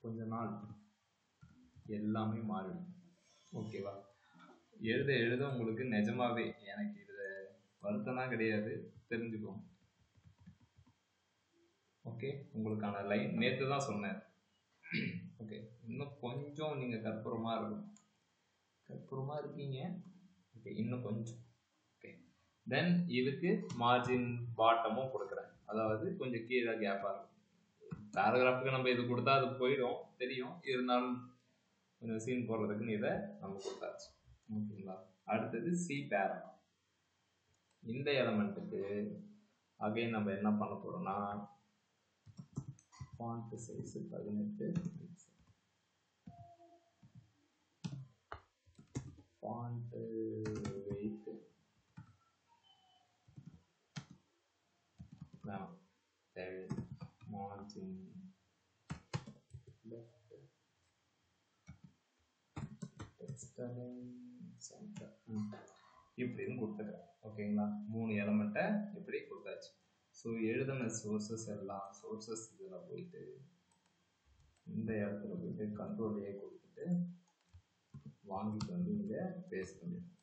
கொஞ்ச நாள் எல்லாமே மாறிடும். ஓகேவா? எழுத எழுத உங்களுக்கு நிஜமாவே எனக்கு இதில் வருத்தம்லாம் கிடையாது, தெரிஞ்சுக்கோங்க. ஓகே, உங்களுக்கான லைன் நேற்று தான் சொன்னேன். ஓகே, இன்னும் கொஞ்சம் நீங்கள் கற்பூரமாக இருக்கணும். கற்பூரமாக இருக்கீங்க. ஓகே, இன்னும் கொஞ்சம். ஓகே, தென் இதுக்கு மார்ஜின் பாட்டமும் கொடுக்குறேன், அதாவது கொஞ்சம் கீழே கேப்பாக இருக்கும். பேராகிராஃபுக்கு நம்ம இது கொடுத்தா அது போயிடும், தெரியும். இருந்தாலும் கொஞ்சம் சீன் போடுறதுக்குன்னு இதை நம்ம கொடுத்தாச்சு. ஓகேங்களா? அடுத்தது சி பேரா. இந்த எலமெண்ட்டுக்கு அகைன் நம்ம என்ன பண்ண போகிறோம்னா, ஃபாண்ட் சைஸ் 18, ஃபாண்ட் வெயிட் வேணாம், தேவை. மார்ஜின் லெஃப்ட், டெக்ஸ்ட் சென்டர் இப்படின்னு கொடுத்துருக்கேன். ஓகேங்களா? 3 எலமெண்ட்டை இப்படி கொடுத்தாச்சு. ஸோ எழுதின சோர்ஸஸ் எல்லாம் சோர்ஸஸ் இதில் போயிட்டு இந்த இடத்துல போயிட்டு கண்ட்ரோலையே கொடுத்துட்டு வாங்கிட்டு வந்து இங்கே பேஸ்ட் பண்ணிடுறேன்.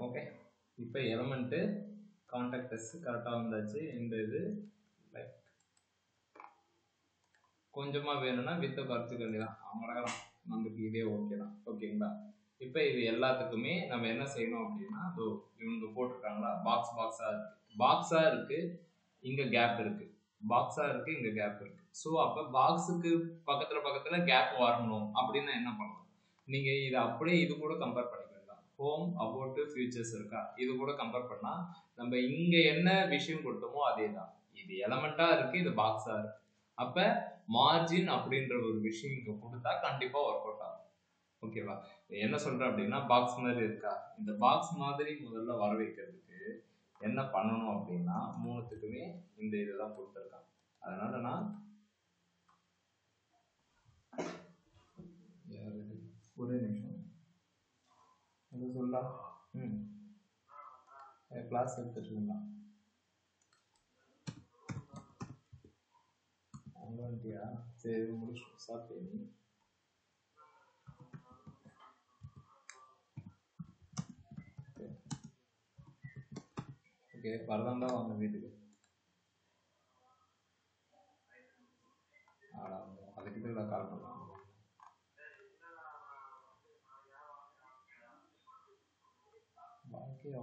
ஓகே, இப்போ எலமெண்ட்டு கான்டாக்டஸ் கரெக்டாக வந்தாச்சு. இந்த இது லைக் கொஞ்சமாக வேணும்னா வித்தை குறைச்சிக்க வேண்டியதான், அவங்களாம் நமக்கு இதே ஓகே தான். ஓகேங்களா? இப்போ இது எல்லாத்துக்குமே நம்ம என்ன செய்யணும் அப்படின்னா, அதோ இவங்க போட்டிருக்காங்களா, பாக்ஸாக இருக்குது, இங்கே கேப் இருக்குது, பாக்ஸாக இருக்குது, இங்கே கேப் இருக்குது. ஸோ அப்போ பாக்ஸுக்கு பக்கத்தில் கேப் வரணும் அப்படின்னா என்ன பண்ணலாம்? நீங்கள் இதை அப்படியே இது கூட கம்பேர் பண்ணிக்கலாம். ஹோம், அபவுட், ஃபியூச்சர்ஸ் இருக்கா, இது கூட கம்பேர் பண்ணால் நம்ம இங்கே என்ன விஷயம் கொடுத்தோமோ அதே தான். இது எலமெண்ட்டாக இருக்குது, இது பாக்ஸாக இருக்குது. அப்போ மார்ஜின் அப்படின்ற ஒரு விஷயம் இங்கே கொடுத்தா கண்டிப்பாக ஒர்க் அவுட் ஆகும். ஓகேவா? என்ன சொல்கிறேன் அப்படின்னா, பாக்ஸ் மாதிரி இருக்கா, இந்த பாக்ஸ் மாதிரி முதல்ல வர வைக்கிறதுக்கு என்ன பண்ணணும் அப்படின்னா, 3த்துக்குமே இந்த இதுதான் கொடுத்துருக்காங்க. அதனால நான் ஒரே நிமிஷம் அது சொல்லலாம். கிளாஸ் எடுத்துட்டுங்களா? அங்கே வந்துட்டியா? சரி, முடிச்சு சாப்பிட்டு. ஓகே, வரதாண்டா வாங்க வீட்டுக்கு. அதுக்கிட்ட நான் கால் பண்ணலாம்.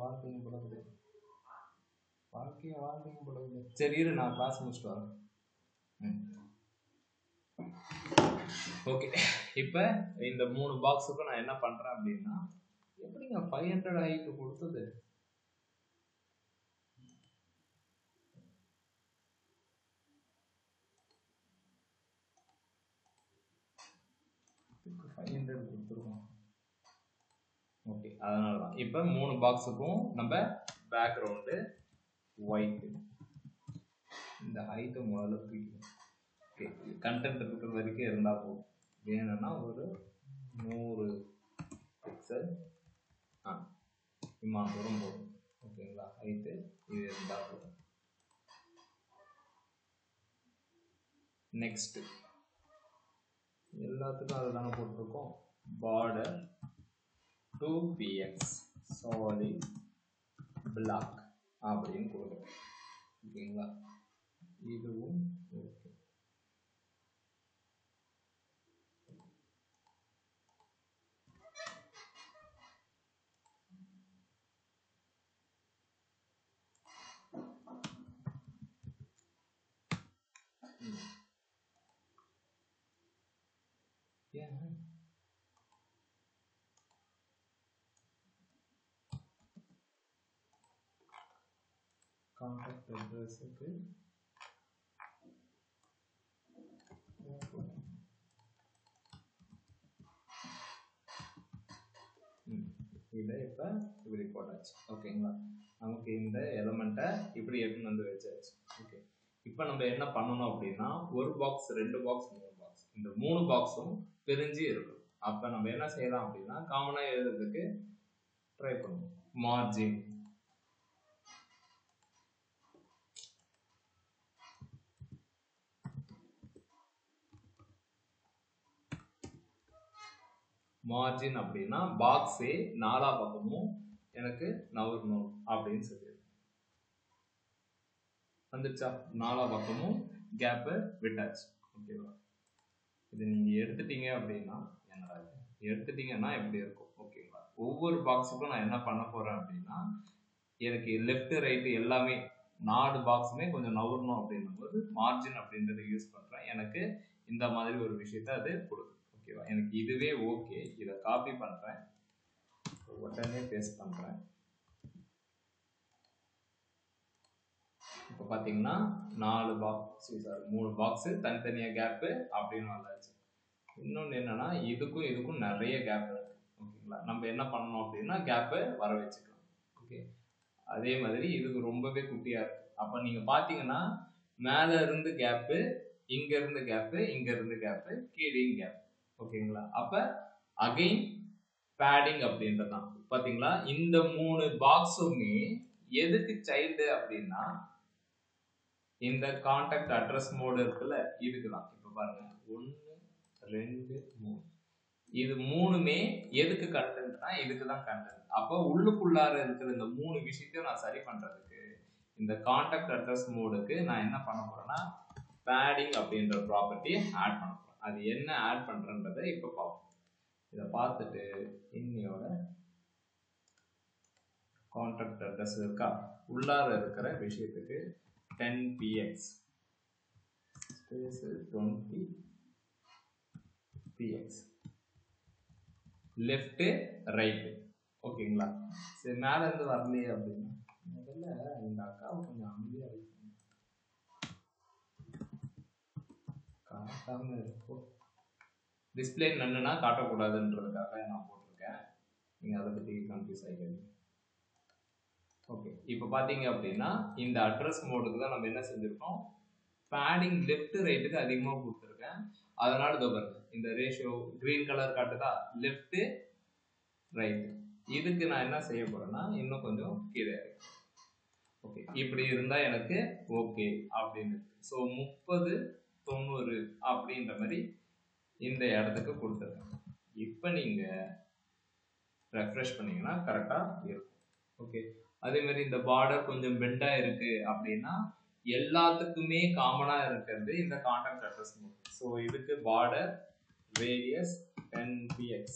வாழ்க்கையும் போடக்கூடாது. சரி இரு, நான் கிளாஸ் முடிச்சுட்டு வரேன். ஓகே, இப்போ இந்த 3 பாக்ஸுக்கும் நான் என்ன பண்ணுறேன் அப்படின்னா, எப்படிங்க 500 ஹைட்டு கொடுத்தது? 500 கொடுத்துருக்கோம். ஓகே, அதனால தான் இப்போ 3 பாக்ஸுக்கும் நம்ம பேக்ரவுண்டு ஒயிட், இந்த ஹைட்டை முதல்ல தூக்கிடும். ஓகே, கண்டென்ட் இருக்கிற வரைக்கும் இருந்தால் போதும். வேணும்னா ஒரு 100 பிக்சல் இம்மா தூரம் போதும். ஓகேங்களா, ஹைட்டு இது இருந்தால் போதும். நெக்ஸ்ட்டு எல்லாத்துக்கும் அதை தானே போட்டிருக்கோம். பார்டர் 2px solid black அப்படின்னு கொடுக்குறோம். ஓகேங்களா, இதுவும் ஓகே. கான்டாக்ட் அட்ரஸுக்கு இதை இப்போ இப்படி போட்டாச்சு. ஓகேங்களா, நமக்கு இந்த எலமெண்ட்டை இப்படி எடுத்துன்னு வந்து வச்சாச்சு. ஓகே, இப்போ நம்ம என்ன பண்ணணும் அப்படின்னா, ஒரு பாக்ஸ், 2 பாக்ஸ், 3 பாக்ஸ், இந்த 3 பாக்ஸும் பிரிஞ்சு இருக்கும். அப்போ நம்ம என்ன செய்யலாம் அப்படின்னா, காமனாக எழுதுறதுக்கு ட்ரை பண்ணுவோம். மார்ஜின் மார்ஜின் அப்படின்னா பாக்ஸே 4 பக்கமும் எனக்கு நவரணும் அப்படின்னு சொல்லிடுது. வந்துச்சா? 4 பக்கமும் கேப்பை விட்டாச்சு. ஓகேவா, இது நீங்க எடுத்துட்டீங்க அப்படின்னா என்னடா எடுத்துட்டீங்கன்னா எப்படி இருக்கும்? ஓகேங்களா, ஒவ்வொரு பாக்ஸுக்கும் நான் என்ன பண்ண போறேன் அப்படின்னா, எனக்கு லெஃப்ட் ரைட்டு எல்லாமே 4 பாக்ஸுமே கொஞ்சம் நவரணும் அப்படின்னும் போது மார்ஜின் அப்படின்றத யூஸ் பண்றேன். எனக்கு இந்த மாதிரி ஒரு விஷயத்த அது கொடுக்கும். ஓகேவா, எனக்கு இதுவே ஓகே. இதை காப்பி பண்றேன், உடனே பேஸ்ட் பண்றேன். இப்போ பாத்தீங்கன்னா 4 பாக்ஸ், 3 பாக்ஸ் தனித்தனியா கேப்பு அப்படின்னு வந்தாச்சு. இன்னொன்று என்னன்னா, இதுக்கும் இதுக்கும் நிறைய கேப் இருக்கு. ஓகேங்களா, நம்ம என்ன பண்ணணும் அப்படின்னா கேப்பை வர வச்சுக்கலாம். ஓகே, அதே மாதிரி இதுக்கு ரொம்பவே குட்டியா இருக்கு. அப்ப நீங்க பாத்தீங்கன்னா மேல இருந்து கேப்பு, இங்க இருந்து கேப்பு, இங்க இருந்து கேப்பு, கீழேயும் கேப். ஓகேங்களா, அப்ப அகைன் பேடிங் அப்படின்றதான். பாத்தீங்களா, இந்த 3 பாக்ஸுமே எதுக்கு சைல்டு அப்படின்னா, இந்த கான்டாக்ட் அட்ரஸ் மோடு இருக்குல்ல, இதுக்குதான். இப்ப பாருங்க, 1 2 3, இது 3மே எதுக்கு கண்டென்ட்னா இதுக்குதான் கண்டென்ட். அப்போ உள்ளுக்குள்ளார இருக்கிற இந்த 3 விஷயத்தையும் நான் சரி பண்றதுக்கு இந்த கான்டாக்ட் அட்ரஸ் மோடுக்கு நான் என்ன பண்ண போறேன்னா, பேடிங் அப்படின்ற ப்ராப்பர்ட்டியை ஆட் பண்ண போறேன். அது என்ன ஆட் பண்றன்றதை இப்ப பார்ப்போம். இதை பார்த்துட்டு இன்னையோட கான்டாக்ட் அட்ரஸ் இருக்கா, உள்ளார இருக்கிற விஷயத்துக்கு 10px space 20px left right. ஓகேங்களா, சரி, மேல இருந்து வரலையே அப்படின்னா முதல்ல இந்த அக்காவை கொஞ்சம் அமைதியா இருக்கும், காட்டாம இருக்கும். டிஸ்பிளே நன்னுனா காட்டக்கூடாதுன்றதுக்காக நான் போட்டிருக்கேன். நீங்க அதை பத்தி கன்ஃபியூஸ் ஆகிடுங்க. ஓகே, இப்போ பாத்தீங்க அப்படின்னா இந்த அட்ரஸ் மோடுக்கு தான் நம்ம என்ன செஞ்சிருக்கோம், பேடிங் லெஃப்ட் ரைட்டுக்கு அதிகமாக கொடுத்துருக்கேன். அதனால இதோ பாருங்க, இந்த ரேஷியோ கிரீன் கலர் காட்டுதா, லெஃப்ட் ரைட். இதுக்கு நான் என்ன செய்ய போறேன்னா இன்னும் கொஞ்சம் கீழே. ஓகே, இப்படி இருந்தா எனக்கு ஓகே அப்படின்னு. ஸோ 30 90 அப்படின்ற மாதிரி இந்த இடத்துக்கு கொடுத்துருக்கேன். இப்போ நீங்க ரெஃப்ரெஷ் பண்ணீங்கன்னா கரெக்டா இருக்கும். ஓகே, அதே மாதிரி இந்த பார்டர் கொஞ்சம் பெண்டா இருக்கு அப்படின்னா எல்லாத்துக்குமே காமனா இருக்கிறது இந்த கான்டாக்ட் அட்ரஸ் மோட். ஸோ இதுக்கு பார்டர் ரேடியஸ் 10px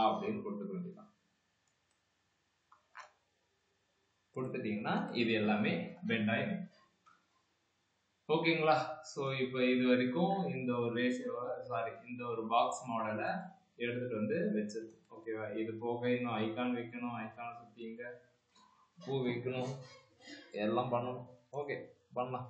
அப்படின்னு கொடுத்துக்க வேண்டியதான். கொடுத்துட்டீங்கன்னா இது எல்லாமே பெண்ட் ஆயிடும். ஓகேங்களா, ஸோ இப்போ இது வரைக்கும் இந்த ஒரு ரேஷியோவை இந்த ஒரு பாக்ஸ் மாடலை எடுத்துட்டு வந்து வச்சிருக்கு. ஓகேவா, இது போக இன்னும் ஐகான் வைக்கணும், ஐகான் சுற்றி இங்கே பூ வைக்கணும், எல்லாம் பண்ணணும். ஓகே, பண்ணலாம்.